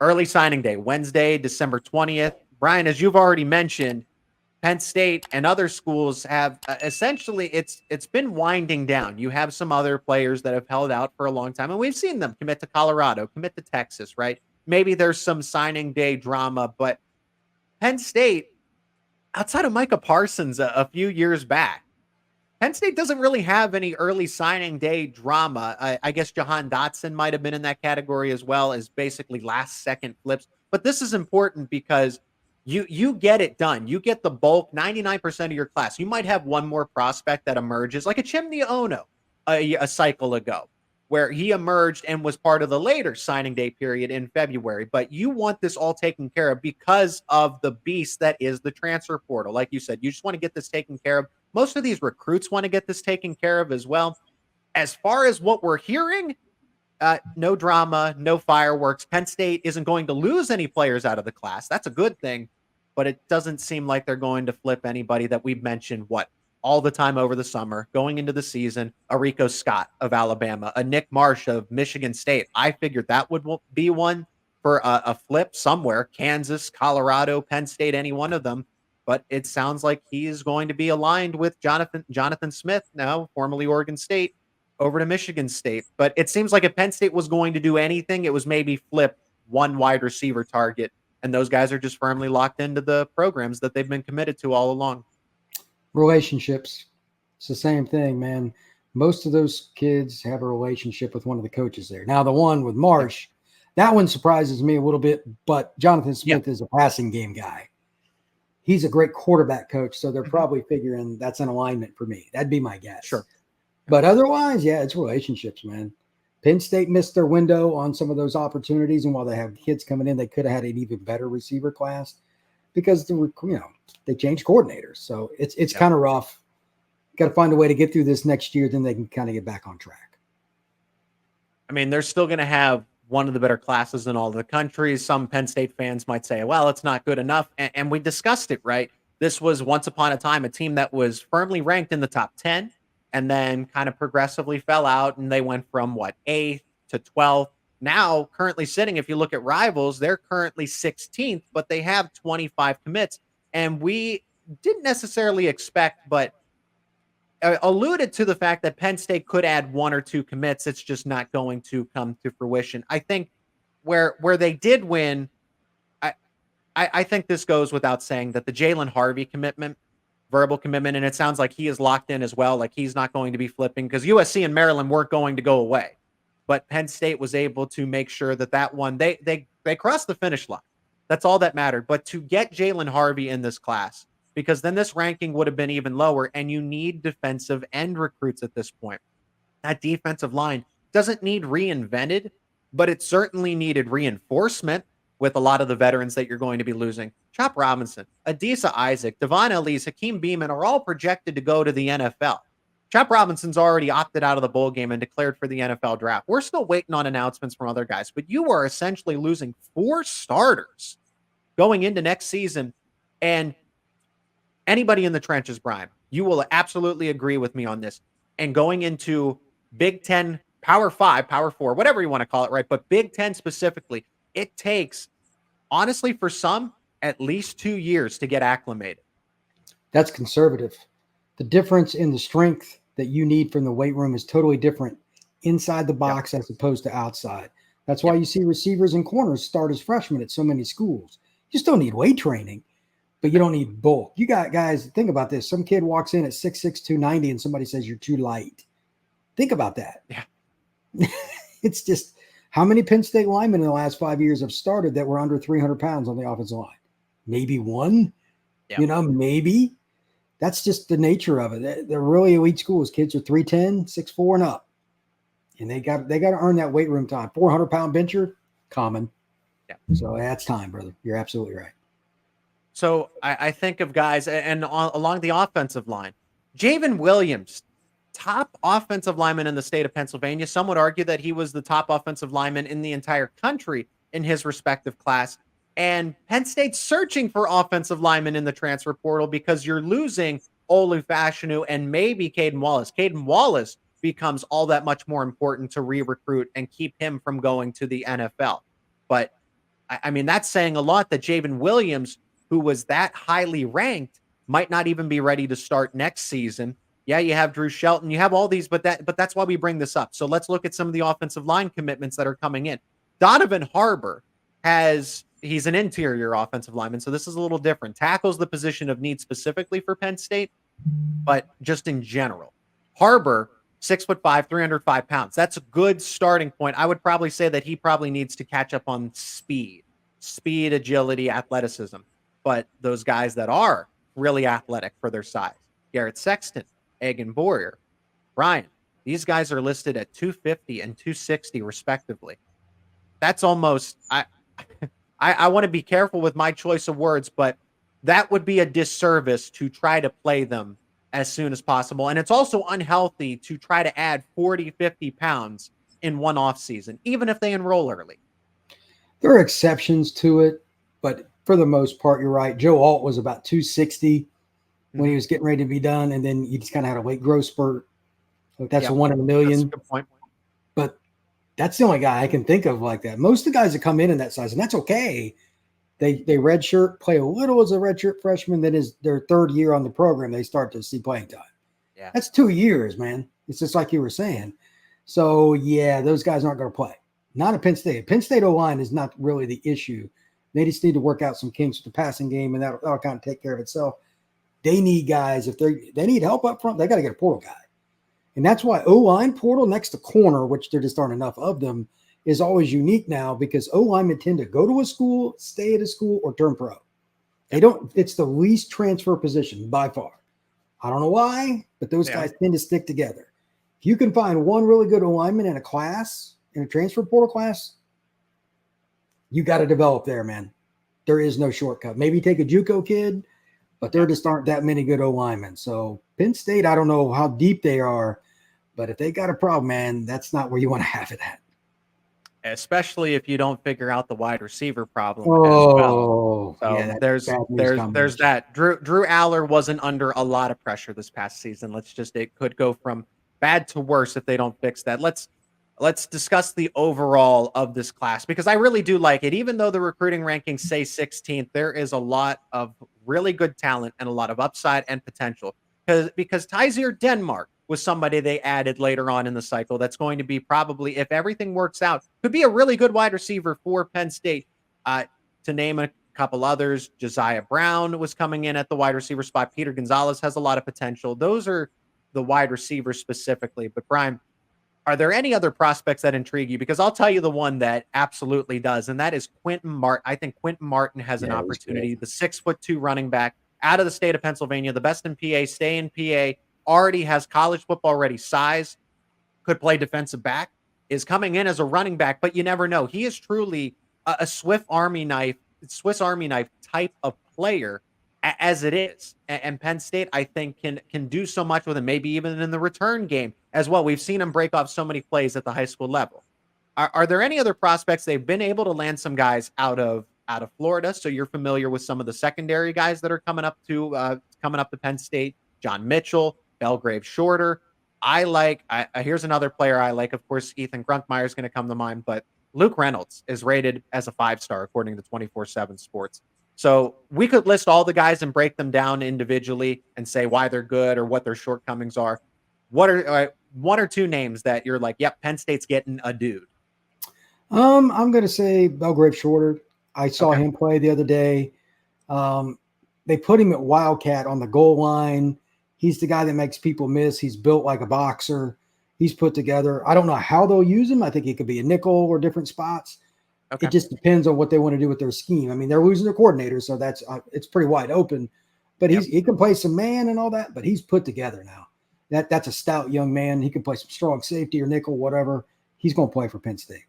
Early signing day, Wednesday, December 20th. Brian, as you've already mentioned, Penn State and other schools have essentially it's been winding down. You have some other players that have held out for a long time, and we've seen them commit to Colorado, commit to Texas, right? Maybe there's some signing day drama, but Penn State, outside of Micah Parsons a few years back, Penn State doesn't really have any early signing day drama. I guess Jahan Dotson might have been in that category as well as basically last second flips. But this is important because you get it done. You get the bulk, 99% of your class. You might have one more prospect that emerges, like a Chimney Ono a cycle ago, where he emerged and was part of the later signing day period in February. But you want this all taken care of because of the beast that is the transfer portal. Like you said, you just want to get this taken care of. Most of these recruits want to get this taken care of as well. As far as what we're hearing, no drama, no fireworks. Penn State isn't going to lose any players out of the class. That's a good thing, but it doesn't seem like they're going to flip anybody that we've mentioned, all the time over the summer, going into the season. A Rico Scott of Alabama, a Nick Marsh of Michigan State. I figured that would be one for a flip somewhere. Kansas, Colorado, Penn State, any one of them. But it sounds like he is going to be aligned with Jonathan Smith, now formerly Oregon State, over to Michigan State. But it seems like if Penn State was going to do anything, it was maybe flip one wide receiver target. And those guys are just firmly locked into the programs that they've been committed to all along. Relationships. It's the same thing, man. Most of those kids have a relationship with one of the coaches there. Now, the one with Marsh, that one surprises me a little bit, but Jonathan Smith is a passing game guy. He's a great quarterback coach, so they're probably figuring that's an alignment for me. That'd be my guess. Sure. But otherwise, it's relationships, man. Penn State missed their window on some of those opportunities, and while they have kids coming in, they could have had an even better receiver class because they changed coordinators. So it's kind of rough. Got to find a way to get through this next year, then they can kind of get back on track. I mean, they're still going to have one of the better classes in all the country. Some Penn State fans might say, well, it's not good enough. And we discussed it, right? This was once upon a time a team that was firmly ranked in the top 10 and then kind of progressively fell out. And they went from 8th to 12th. Now, currently sitting, if you look at rivals, they're currently 16th, but they have 25 commits. And we didn't necessarily expect, but alluded to the fact that Penn State could add one or two commits. It's just not going to come to fruition. I think where they did win, I think this goes without saying that the Jalen Harvey commitment, verbal commitment, and it sounds like he is locked in as well. Like he's not going to be flipping because USC and Maryland weren't going to go away. But Penn State was able to make sure that one, they crossed the finish line. That's all that mattered. But to get Jalen Harvey in this class, because then this ranking would have been even lower, and you need defensive end recruits at this point. That defensive line doesn't need reinvented, but it certainly needed reinforcement with a lot of the veterans that you're going to be losing. Chop Robinson, Adisa Isaac, Devon Elise, Hakeem Beamon are all projected to go to the NFL. Chop Robinson's already opted out of the bowl game and declared for the NFL draft. We're still waiting on announcements from other guys, but you are essentially losing 4 starters going into next season. And anybody in the trenches, Brian, you will absolutely agree with me on this. And going into Big Ten, Power 5, Power 4, whatever you want to call it, right? But Big Ten specifically, it takes, honestly, for some, at least 2 years to get acclimated. That's conservative. The difference in the strength that you need from the weight room is totally different inside the box as opposed to outside. That's why you see receivers and corners start as freshmen at so many schools. You still need weight training, but you don't need bulk. You got guys, think about this. Some kid walks in at 6'6", 290, and somebody says you're too light. Think about that. Yeah. It's just how many Penn State linemen in the last 5 years have started that were under 300 pounds on the offensive line? Maybe one, maybe. That's just the nature of it. They're really elite schools. Kids are 3'10", 6'4", and up. And they got to earn that weight room time. 400-pound bencher, common. Yeah. So that's time, brother. You're absolutely right. So I think of guys along the offensive line. Javen Williams, top offensive lineman in the state of Pennsylvania. Some would argue that he was the top offensive lineman in the entire country in his respective class. And Penn State's searching for offensive linemen in the transfer portal because you're losing Olu Fashanu and maybe Caden Wallace. Caden Wallace becomes all that much more important to re-recruit and keep him from going to the NFL. But I mean, that's saying a lot that Javen Williams, who was that highly ranked, might not even be ready to start next season. Yeah, you have Drew Shelton, you have all these, but that's why we bring this up. So let's look at some of the offensive line commitments that are coming in. Donovan Harbor he's an interior offensive lineman, so this is a little different. Tackles the position of need specifically for Penn State, but just in general. Harbor, 6'5", 305 pounds. That's a good starting point. I would probably say that he probably needs to catch up on speed, agility, athleticism. But those guys that are really athletic for their size, Garrett Sexton, Egan Boyer, Ryan, these guys are listed at 250 and 260 respectively. That's almost, I want to be careful with my choice of words, but that would be a disservice to try to play them as soon as possible. And it's also unhealthy to try to add 40, 50 pounds in one off season, even if they enroll early. There are exceptions to it, but for the most part, you're right. Joe Alt was about 260 when he was getting ready to be done, and then you just kind of had a late growth spurt. Like that's a 1 in a million. That's a good point. But that's the only guy I can think of like that. Most of the guys that come in that size, and that's okay. They redshirt, play a little as a redshirt freshman. Then is their third year on the program, they start to see playing time. Yeah, that's 2 years, man. It's just like you were saying. So yeah, those guys aren't going to play. Not at Penn State. Penn State O-line is not really the issue. They just need to work out some kinks with the passing game, and that'll kind of take care of itself. They need guys, if they need help up front, they got to get a portal guy. And that's why O-line portal next to corner, which there just aren't enough of them, is always unique now because O-linemen tend to go to a school, stay at a school, or turn pro. They don't, it's the least transfer position by far. I don't know why, but those guys tend to stick together. If you can find one really good O-lineman in a class, in a transfer portal class, you got to develop there, man. There is no shortcut. Maybe take a JUCO kid, but there just aren't that many good O-linemen. So Penn State, I don't know how deep they are, but if they got a problem, man, that's not where you want to have it at. Especially if you don't figure out the wide receiver problem as well. So yeah, there's that. Drew Aller wasn't under a lot of pressure this past season. It could go from bad to worse if they don't fix that. Let's discuss the overall of this class because I really do like it. Even though the recruiting rankings say 16th, there is a lot of really good talent and a lot of upside and potential. Because Tysier Denmark was somebody they added later on in the cycle that's going to be probably, if everything works out, could be a really good wide receiver for Penn State. To name a couple others, Josiah Brown was coming in at the wide receiver spot. Peter Gonzalez has a lot of potential. Those are the wide receivers specifically. But Brian, are there any other prospects that intrigue you? Because I'll tell you the one that absolutely does, and that is Quentin Martin. I think Quentin Martin has an opportunity. The 6'2" running back out of the state of Pennsylvania, the best in PA, stay in PA, already has college football ready size, could play defensive back, is coming in as a running back, but you never know. He is truly a Swiss Army knife type of player as it is. And Penn State, I think, can do so much with him, maybe even in the return game as well. We've seen him break off so many plays at the high school level. Are there any other prospects? They've been able to land some guys out of Florida, so you're familiar with some of the secondary guys that are coming up to Penn State. John Mitchell, Belgrave Shorter. Here's another player I like. Of course, Ethan Grunkmeyer is going to come to mind, but Luke Reynolds is rated as a 5-star according to 24/7 Sports. So we could list all the guys and break them down individually and say why they're good or what their shortcomings are. What are one or two names that you're like, yep, Penn State's getting a dude? I'm going to say Belgrave Shorter. I saw him play the other day. They put him at Wildcat on the goal line. He's the guy that makes people miss. He's built like a boxer. He's put together. I don't know how they'll use him. I think he could be a nickel or different spots. It just depends on what they want to do with their scheme. I mean, they're losing their coordinator, so it's pretty wide open. But he can play some man and all that, but he's put together now. That's a stout young man. He can play some strong safety or nickel, whatever. He's going to play for Penn State.